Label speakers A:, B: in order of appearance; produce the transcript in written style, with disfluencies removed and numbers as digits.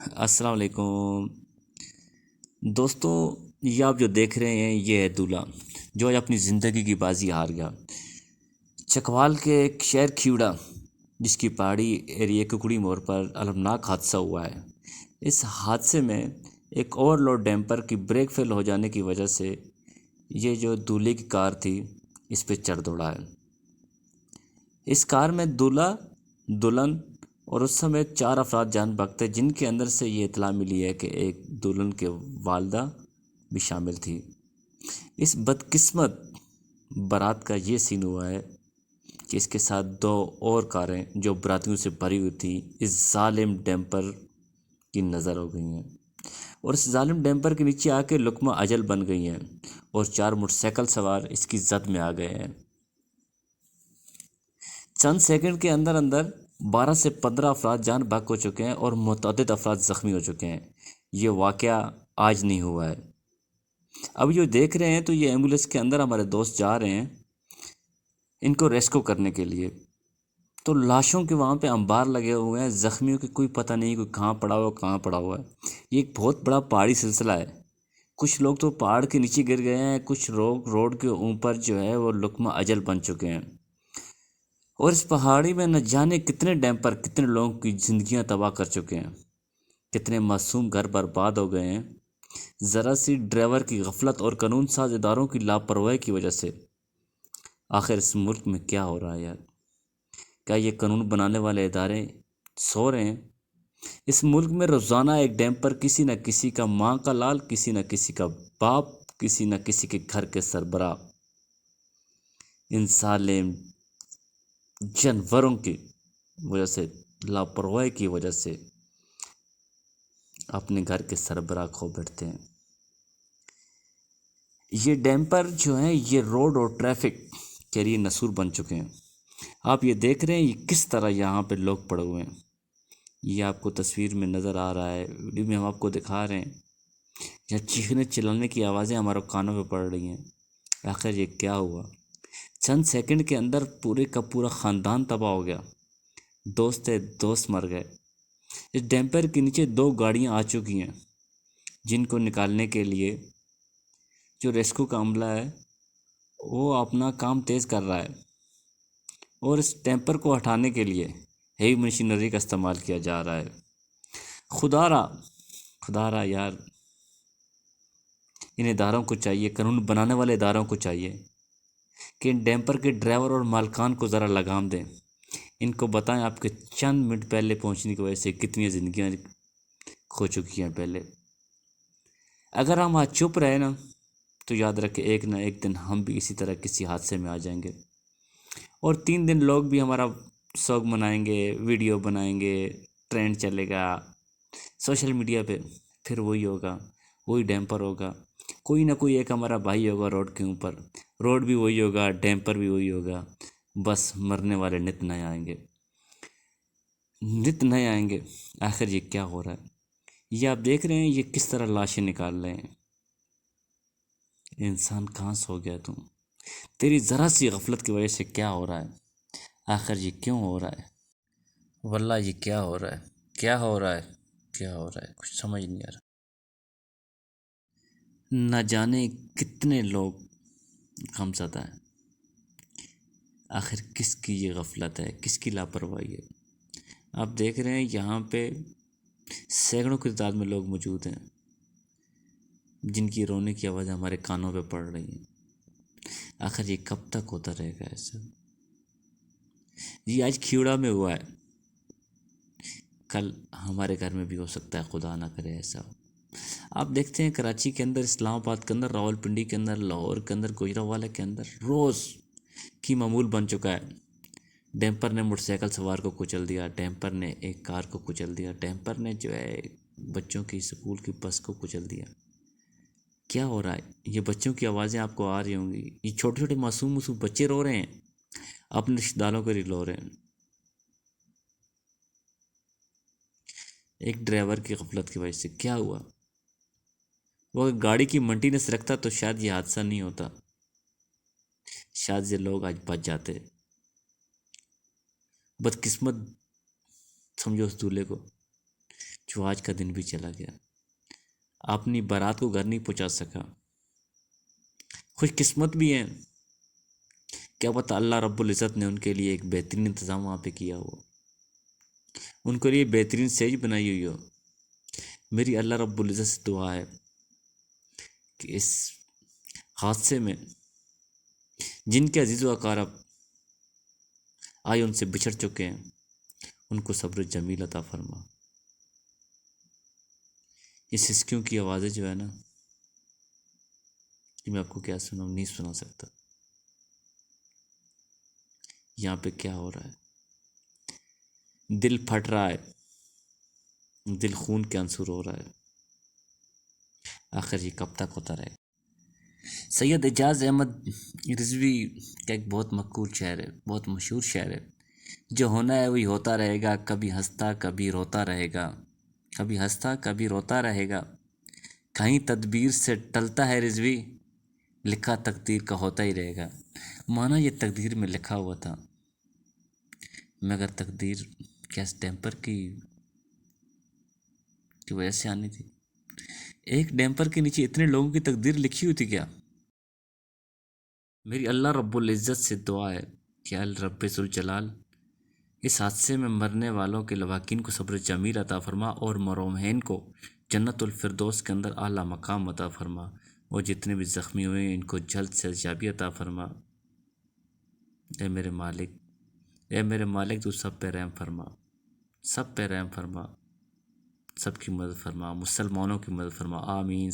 A: السلام علیکم دوستوں، یہ آپ جو دیکھ رہے ہیں یہ ہے دولہا جو آج اپنی زندگی کی بازی ہار گیا۔ چکوال کے ایک شہر کھیوڑا جس کی پہاڑی ایریے ککڑی موڑ پر المناک حادثہ ہوا ہے۔ اس حادثے میں ایک اوور لوڈ ڈیمپر کی بریک فیل ہو جانے کی وجہ سے یہ جو دولہے کی کار تھی اس پہ چڑھ دوڑا ہے۔ اس کار میں دولہا، دلہن اور اس سمیت 4 افراد جان بحق تھے، جن کے اندر سے یہ اطلاع ملی ہے کہ ایک دلہن کے والدہ بھی شامل تھی۔ اس بدقسمت بارات کا یہ سین ہوا ہے کہ اس کے ساتھ 2 اور کاریں جو براتیوں سے بھری ہوئی تھیں اس ظالم ڈیمپر کی نظر ہو گئی ہیں اور اس ظالم ڈیمپر کے نیچے آ کے لقمہ اجل بن گئی ہیں اور 4 موٹر سائیکل سوار اس کی زد میں آ گئے ہیں۔ چند سیکنڈ کے اندر اندر 12 سے 15 افراد جان بحق ہو چکے ہیں اور متعدد افراد زخمی ہو چکے ہیں۔ یہ واقعہ آج نہیں ہوا ہے۔ اب جو دیکھ رہے ہیں تو یہ ایمبولینس کے اندر ہمارے دوست جا رہے ہیں ان کو ریسکیو کرنے کے لیے، تو لاشوں کے وہاں پہ انبار لگے ہوئے ہیں، زخمیوں کی کوئی پتہ نہیں کوئی کہاں پڑا ہوا کہاں پڑا ہوا ہے۔ یہ ایک بہت بڑا پہاڑی سلسلہ ہے، کچھ لوگ تو پہاڑ کے نیچے گر گئے ہیں، کچھ لوگ روڈ کے اوپر جو ہے وہ لقمہ اجل بن چکے ہیں، اور اس پہاڑی میں نہ جانے کتنے ڈیمپر کتنے لوگوں کی زندگیاں تباہ کر چکے ہیں، کتنے معصوم گھر برباد ہو گئے ہیں ذرا سی ڈرائیور کی غفلت اور قانون ساز اداروں کی لاپرواہی کی وجہ سے۔ آخر اس ملک میں کیا ہو رہا ہے یار؟ کیا یہ قانون بنانے والے ادارے سو رہے ہیں؟ اس ملک میں روزانہ ایک ڈیمپر کسی نہ کسی کا ماں کا لال، کسی نہ کسی کا باپ، کسی نہ کسی کے گھر کے سربراہ ان ظالم جانوروں کی وجہ سے، لاپرواہی کی وجہ سے اپنے گھر کے سربراہ کھو بیٹھتے ہیں۔ یہ ڈیمپر جو ہیں یہ روڈ اور ٹریفک کے لیے نسور بن چکے ہیں۔ آپ یہ دیکھ رہے ہیں یہ کس طرح یہاں پہ لوگ پڑے ہوئے ہیں، یہ آپ کو تصویر میں نظر آ رہا ہے، ویڈیو میں ہم آپ کو دکھا رہے ہیں۔ یہ چیخنے چلانے کی آوازیں ہمارے کانوں پہ پڑ رہی ہیں۔ آخر یہ کیا ہوا؟ چند سیکنڈ کے اندر پورے کا پورا خاندان تباہ ہو گیا، دوست مر گئے۔ اس ڈیمپر کے نیچے 2 گاڑیاں آ چکی ہیں جن کو نکالنے کے لیے جو ریسکیو کا عملہ ہے وہ اپنا کام تیز کر رہا ہے، اور اس ڈیمپر کو ہٹانے کے لیے ہیوی مشینری کا استعمال کیا جا رہا ہے۔ خدا را یار، ان اداروں کو چاہیے، قانون بنانے والے اداروں کو چاہیے کہ ان ڈیمپر کے ڈرائیور اور مالکان کو ذرا لگام دیں، ان کو بتائیں آپ کے چند منٹ پہلے پہنچنے کی وجہ سے کتنی زندگیاں کھو چکی ہیں پہلے۔ اگر ہم آج چپ رہے نا تو یاد رکھیں ایک نہ ایک دن ہم بھی اسی طرح کسی حادثے میں آ جائیں گے، اور 3 دن لوگ بھی ہمارا سوگ منائیں گے، ویڈیو بنائیں گے، ٹرینڈ چلے گا سوشل میڈیا پہ، پھر وہی ہوگا، وہی ڈیمپر ہوگا، کوئی نہ کوئی ایک ہمارا بھائی ہوگا روڈ کے اوپر، روڈ بھی وہی ہوگا، ڈیمپر بھی وہی ہوگا، بس مرنے والے نت نئے آئیں گے، نت نئے آئیں گے۔ آخر یہ کیا ہو رہا ہے؟ یہ آپ دیکھ رہے ہیں یہ کس طرح لاشیں نکال رہے ہیں۔ انسان کہاں سو گیا تم؟ تیری ذرا سی غفلت کی وجہ سے کیا ہو رہا ہے؟ آخر یہ کیوں ہو رہا ہے؟ واللہ یہ کیا ہو رہا ہے؟ کیا ہو رہا ہے؟ کیا ہو رہا ہے؟ کچھ سمجھ نہیں آ رہا۔ نہ جانے کتنے لوگ غمزدہ ہیں۔ آخر کس کی یہ غفلت ہے، کس کی لاپرواہی ہے؟ آپ دیکھ رہے ہیں یہاں پہ سینکڑوں کی تعداد میں لوگ موجود ہیں جن کی رونے کی آوازیں ہمارے کانوں پہ پڑ رہی ہیں۔ آخر یہ کب تک ہوتا رہے گا ایسا؟ یہ آج کھیوڑا میں ہوا ہے، کل ہمارے گھر میں بھی ہو سکتا ہے، خدا نہ کرے ایسا ہو۔ آپ دیکھتے ہیں کراچی کے اندر، اسلام آباد کے اندر، راول پنڈی کے اندر، لاہور کے اندر، گوجرانوالے کے اندر روز کی معمول بن چکا ہے۔ ڈیمپر نے موٹر سائیکل سوار کو کچل دیا، ڈیمپر نے ایک کار کو کچل دیا، ڈیمپر نے جو ہے بچوں کی اسکول کی بس کو کچل دیا۔ کیا ہو رہا ہے؟ یہ بچوں کی آوازیں آپ کو آ رہی ہوں گی، یہ چھوٹے چھوٹے معصوم بچے رو رہے ہیں، اپنے رشتہ داروں کو رو رہے ہیں۔ ایک ڈرائیور کی غفلت کی وجہ سے کیا ہوا؟ وہ اگر گاڑی کی مینٹیننس رکھتا تو شاید یہ حادثہ نہیں ہوتا، شاید یہ لوگ آج بچ جاتے۔ بدقسمت سمجھو اس دولہے کو جو آج کا دن بھی چلا گیا، اپنی بارات کو گھر نہیں پہنچا سکا۔ خوش قسمت بھی ہیں، کیا پتہ اللہ رب العزت نے ان کے لیے ایک بہترین انتظام وہاں پہ کیا ہو، ان کے لیے بہترین سیج بنائی ہوئی ہو۔ میری اللہ رب العزت سے دعا ہے کہ اس حادثے میں جن کے عزیز و اقارب آئے ان سے بچھڑ چکے ہیں، ان کو صبر جمیل عطا فرما۔ یہ سسکیوں کی آوازیں جو ہے نا، یہ میں آپ کو کیا سناؤں، نہیں سنا سکتا۔ یہاں پہ کیا ہو رہا ہے، دل پھٹ رہا ہے، دل خون کے آنسر ہو رہا ہے۔ آخر یہ کب تک ہوتا رہے؟ سید اعجاز احمد رضوی کا ایک بہت مقبول شعر ہے، بہت مشہور شعر ہے، جو ہونا ہے وہی ہوتا رہے گا، کبھی ہنستا کبھی روتا رہے گا، کبھی ہنستا کبھی روتا رہے گا، کہیں تدبیر سے ٹلتا ہے رضوی، لکھا تقدیر کا ہوتا ہی رہے گا۔ مانا یہ تقدیر میں لکھا ہوا تھا، مگر تقدیر گیس ڈیمپر کی وجہ سے آنی تھی۔ ایک ڈیمپر کے نیچے اتنے لوگوں کی تقدیر لکھی ہوئی تھی کیا؟ میری اللہ رب العزت سے دعا ہے کہ الرب ذوالجلال اس حادثے میں مرنے والوں کے لواحقین کو صبر جمیل عطا فرما، اور مرومین کو جنت الفردوس کے اندر اعلیٰ مقام عطا فرما، اور جتنے بھی زخمی ہوئے ہیں ان کو جلد سے یابی عطا فرما۔ اے میرے مالک، اے میرے مالک، تو سب پہ رحم فرما، سب پہ رحم فرما، سب کی مدد فرما، مسلمانوں کی مدد فرما، آمین۔